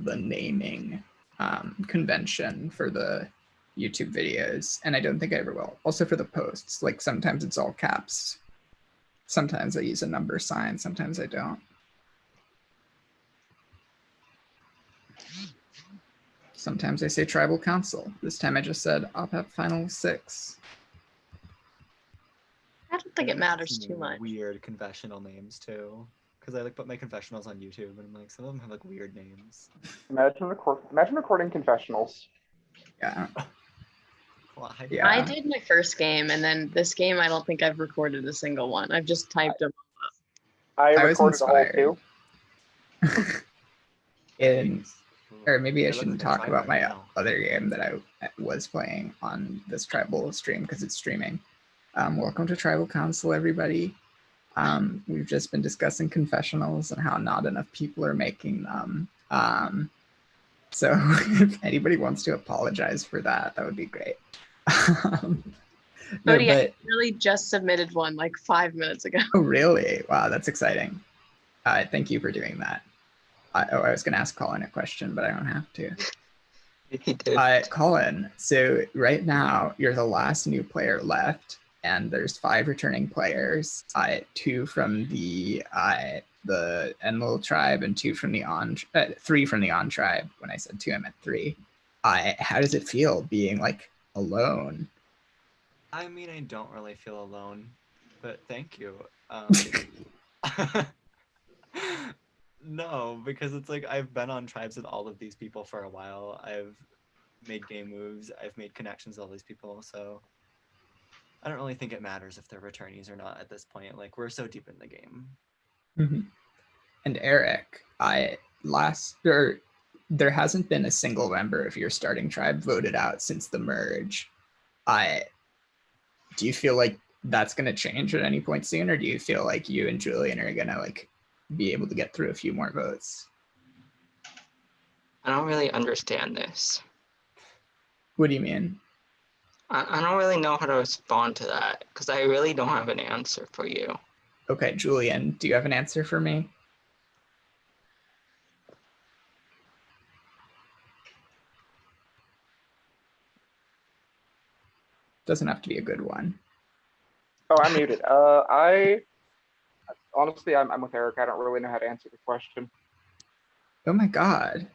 the naming convention for the YouTube videos, and I don't think I ever will. Also for the posts, like sometimes it's all caps. Sometimes I use a number sign, sometimes I don't. Sometimes I say tribal council. This time I just said Appep Final 6. I don't think it matters too much. Weird confessional names too, because I like put my confessionals on YouTube, and I'm like, some of them have like weird names. Imagine recording confessionals. Yeah. Why? Yeah. I did my first game, and then this game, I don't think I've recorded a single one. I've just typed them up. I was recorded a whole two. Or maybe I They look shouldn't like a talk tribe about right my now. other game that I was playing on this tribal stream because it's streaming. Welcome to Tribal Council, everybody. We've just been discussing confessionals and how not enough people are making them. So if anybody wants to apologize for that, that would be great. No, Cody, I but, really just submitted one like 5 minutes ago. oh, really? Wow, that's exciting. Thank you for doing that. I was going to ask Colin a question, but I don't have to. He did. Colin, so right now you're the last new player left, and there's 5 returning players, 2 from the Enlil tribe and 3 from the On tribe. When I said 2, I meant 3. How does it feel being like alone? I mean, I don't really feel alone, but thank you. No, because it's like I've been on tribes with all of these people for a while. I've made game moves. I've made connections with all these people, so I don't really think it matters if they're returnees or not at this point. Like, we're so deep in the game. Mm-hmm. And Eric, there hasn't been a single member of your starting tribe voted out since the merge. Do you feel like that's going to change at any point soon, or do you feel like you and Julian are going to like be able to get through a few more votes? I don't really understand this. What do you mean? I don't really know how to respond to that because I really don't have an answer for you. Okay, Julian, do you have an answer for me? Doesn't have to be a good one. Oh, I'm muted. I'm with Eric. I don't really know how to answer the question. Oh my God.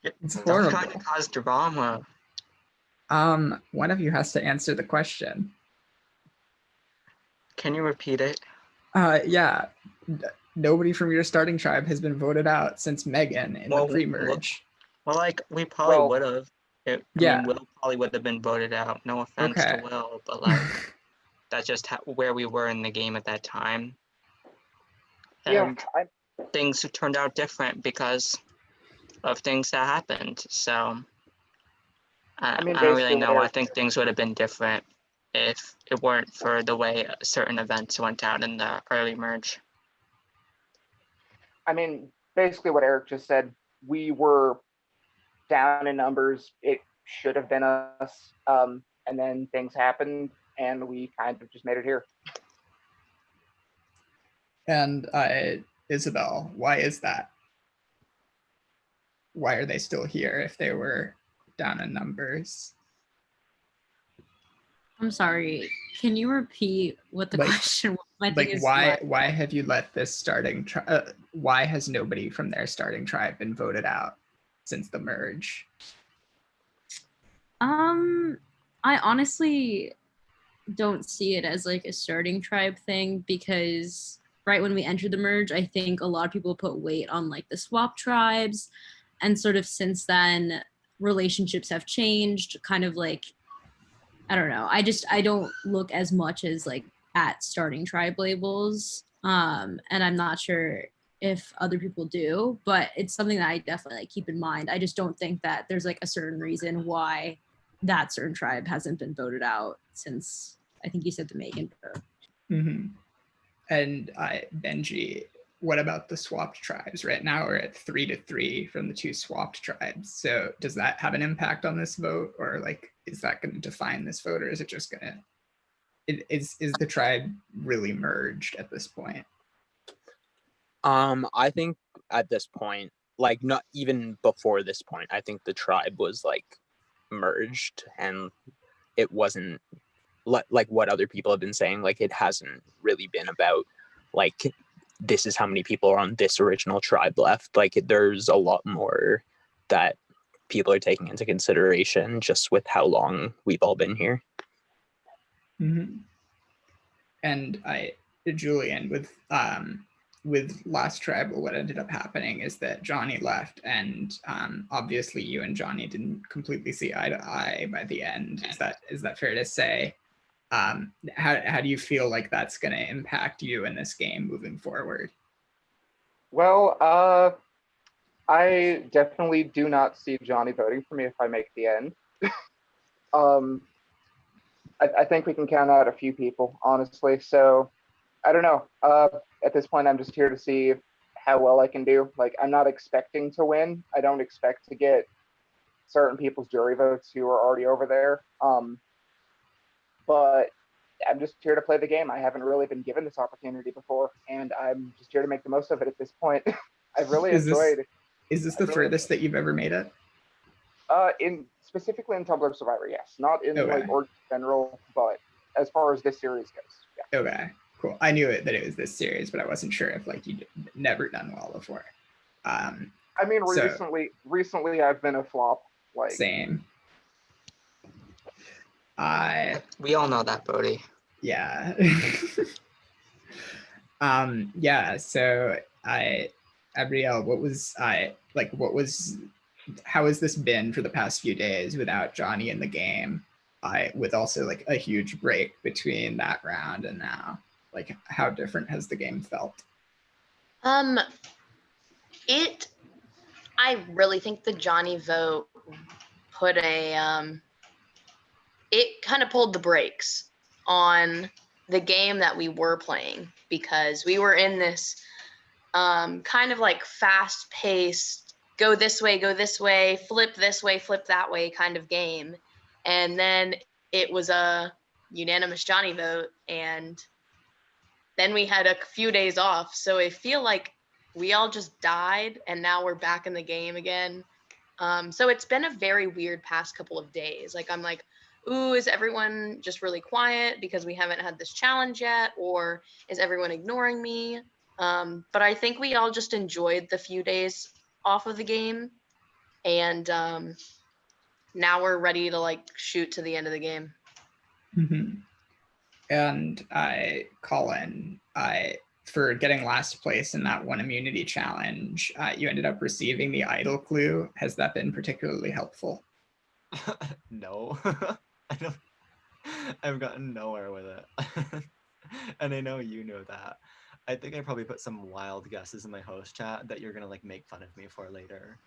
It's horrible. Stop trying to cause drama. One of you has to answer the question. Can you repeat it? Yeah. Nobody from your starting tribe has been voted out since Megan in the pre-merge. Well, like, we probably would have. I mean, Will probably would have been voted out. No offense to Will, but like, that's just where we were in the game at that time. And things turned out different because of things that happened. So I don't really know. I think things would have been different if it weren't for the way certain events went out in the early merge. I mean, basically what Eric just said, we were down in numbers. It should have been us. And then things happened and we kind of just made it here. And Isabel, why is that? Why are they still here if they were down in numbers? I'm sorry. Can you repeat what the question was? Why have you let this starting why has nobody from their starting tribe been voted out since the merge? I honestly don't see it as like a starting tribe thing because right when we entered the merge, I think a lot of people put weight on like the swap tribes, and sort of since then relationships have changed, kind of like, I don't know. I don't look as much as like at starting tribe labels. And I'm not sure if other people do, but it's something that I definitely like keep in mind. I just don't think that there's like a certain reason why that certain tribe hasn't been voted out since, I think you said the Megan vote. Mm-hmm. And Benji, what about the swapped tribes? Right now we're at 3-3 from the 2 swapped tribes. So does that have an impact on this vote, or like, is that going to define this vote, or is it just going to, is the tribe really merged at this point? I think at this point, like not even before this point, I think the tribe was like merged, and it wasn't like what other people have been saying. Like it hasn't really been about like this is how many people are on this original tribe left. Like there's a lot more that people are taking into consideration just with how long we've all been here. Mm-hmm. And Julian, with Last Tribal, what ended up happening is that Johnny left, and obviously you and Johnny didn't completely see eye to eye by the end. Is that fair to say? How do you feel like that's going to impact you in this game moving forward? Well, I definitely do not see Johnny voting for me if I make the end. I think we can count out a few people, honestly. So I don't know. At this point, I'm just here to see how well I can do. Like, I'm not expecting to win. I don't expect to get certain people's jury votes who are already over there. But I'm just here to play the game. I haven't really been given this opportunity before, and I'm just here to make the most of it at this point. I've really enjoyed. Is this the furthest that you've ever made it? Specifically in Tumblr Survivor, yes. Not in like Org general, but as far as this series goes, yeah. Okay, cool. I knew that it was this series, but I wasn't sure if like you'd never done well before. I mean, recently I've been a flop. Like same. We all know that, Bodhi. Yeah. Yeah. So Abrielle, how has this been for the past few days without Johnny in the game? With also like a huge break between that round and now, like how different has the game felt? I really think the Johnny vote put it kind of pulled the brakes on the game that we were playing, because we were in this kind of like fast-paced, go this way, flip this way, flip that way kind of game. And then it was a unanimous Johnny vote, and then we had a few days off. So I feel like we all just died, and now we're back in the game again. So it's been a very weird past couple of days. Like I'm like, ooh, is everyone just really quiet because we haven't had this challenge yet? Or is everyone ignoring me? But I think we all just enjoyed the few days off of the game. And now we're ready to like shoot to the end of the game. Mm-hmm. And Colin, for getting last place in that one immunity challenge, you ended up receiving the idol clue. Has that been particularly helpful? No, I've gotten nowhere with it. And I know you know that. I think I probably put some wild guesses in my host chat that you're gonna like make fun of me for later.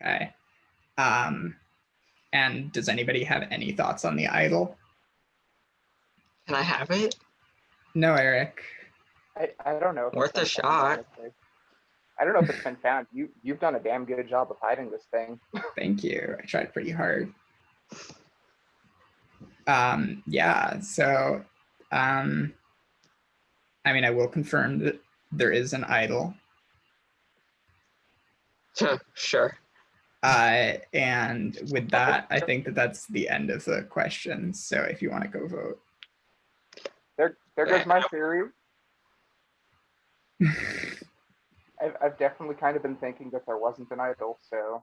Okay. And does anybody have any thoughts on the idol? Can I have it? No, Eric. I don't know. Worth a shot. I don't know if it's been found. You've done a damn good job of hiding this thing. Thank you. I tried pretty hard. Yeah, so I mean, I will confirm that there is an idol. Sure. And with that, I think that's the end of the questions. So if you want to go vote. There goes my theory. I've definitely kind of been thinking that there wasn't an idol, so.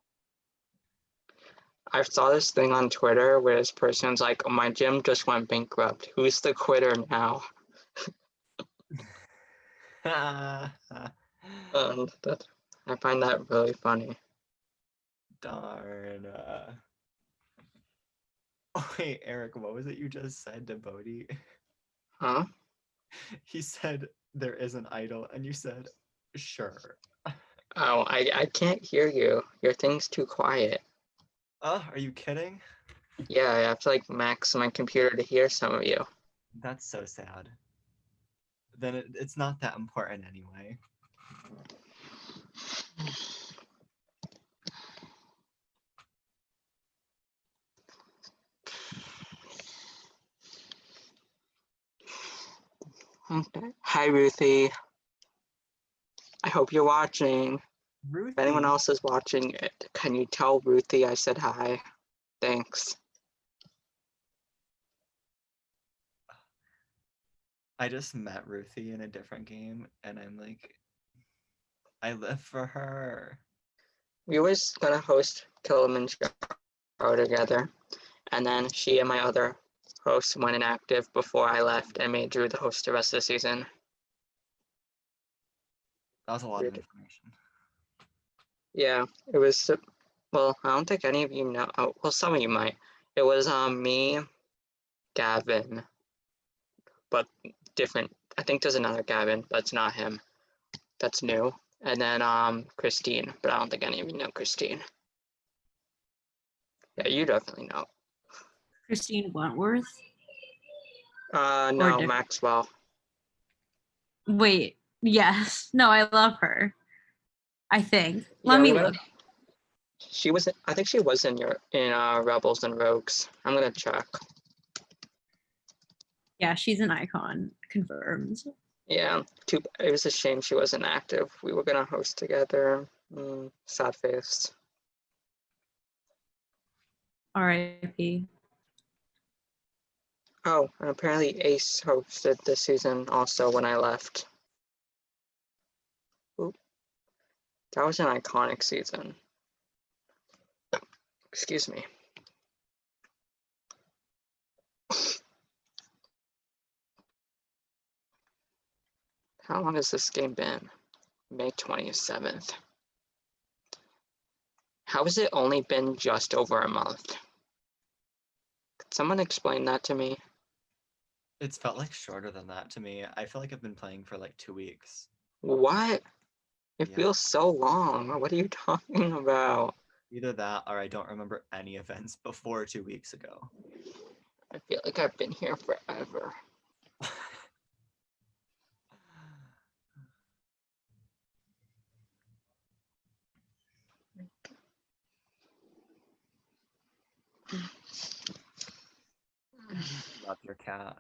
I saw this thing on Twitter where this person's like, oh, my gym just went bankrupt. Who's the quitter now? And I find that really funny. Darn. Oh, wait, Eric, what was it you just said to Bodhi? Huh? He said there is an idol, and you said, sure. Oh, I can't hear you. Your thing's too quiet. Are you kidding? Yeah, I have to like max my computer to hear some of you. That's so sad. Then it's not that important anyway. Okay. Hi, Ruthie. I hope you're watching. Ruthie. If anyone else is watching it, can you tell Ruthie I said hi? Thanks. I just met Ruthie in a different game, and I'm like, I live for her. We was gonna host Kilimanjaro together, and then she and my other host went inactive before I left and made Drew the host the rest of the season. That was a lot of information. Yeah, it was. Well, I don't think any of you know. Oh, well, some of you might. It was me, Gavin, but different. I think there's another Gavin, but it's not him. That's new. And then Christine, but I don't think any of you know Christine. Yeah, you definitely know. Christine Wentworth? No, Maxwell. Wait, yes. No, I love her. I think. Let me look. She was. I think she was in Rebels and Rogues. I'm gonna check. Yeah, she's an icon. Confirmed. Yeah, it was a shame she wasn't active. We were gonna host together. Sad face. R.I.P. Oh, and apparently Ace hosted this season also when I left. Oop. That was an iconic season. Excuse me. How long has this game been? May 27th. How has it only been just over a month? Could someone explain that to me? It's felt like shorter than that to me. I feel like I've been playing for like 2 weeks. What? It feels so long. What are you talking about? Either that or I don't remember any events before 2 weeks ago. I feel like I've been here forever. Love your cat.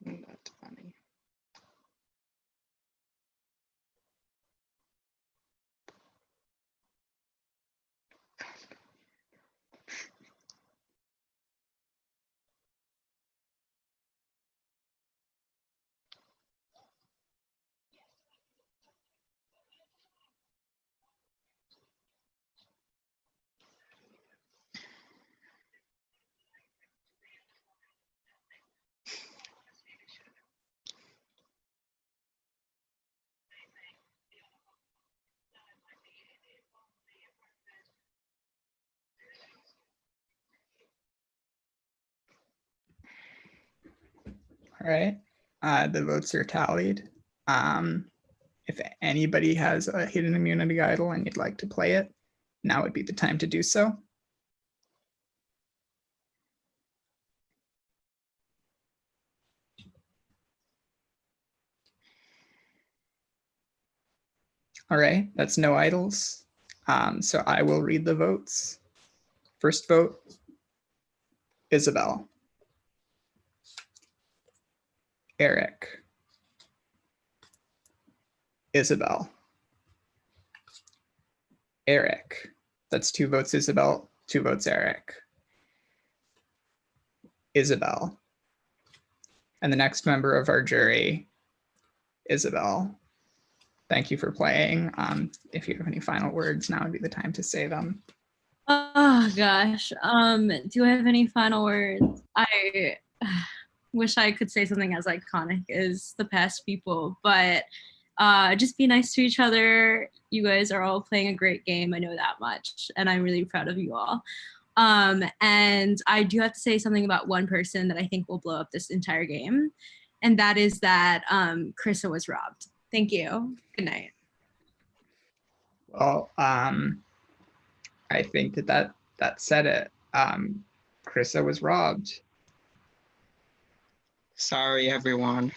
That's funny. All right. The votes are tallied. If anybody has a hidden immunity idol and you'd like to play it, now would be the time to do so. All right, that's no idols. So I will read the votes. First vote, Isabel. Eric. Isabel. Eric. That's 2 votes Isabel, 2 votes Eric. Isabel. And the next member of our jury, Isabel. Thank you for playing. If you have any final words, now would be the time to say them. Oh gosh. Do I have any final words? I wish I could say something as iconic as the past people, but just be nice to each other. You guys are all playing a great game. I know that much, and I'm really proud of you all. And I do have to say something about one person that I think will blow up this entire game, and that is that Krista was robbed. Thank you. Good night. Well, I think that said it. Krista was robbed. Sorry, everyone.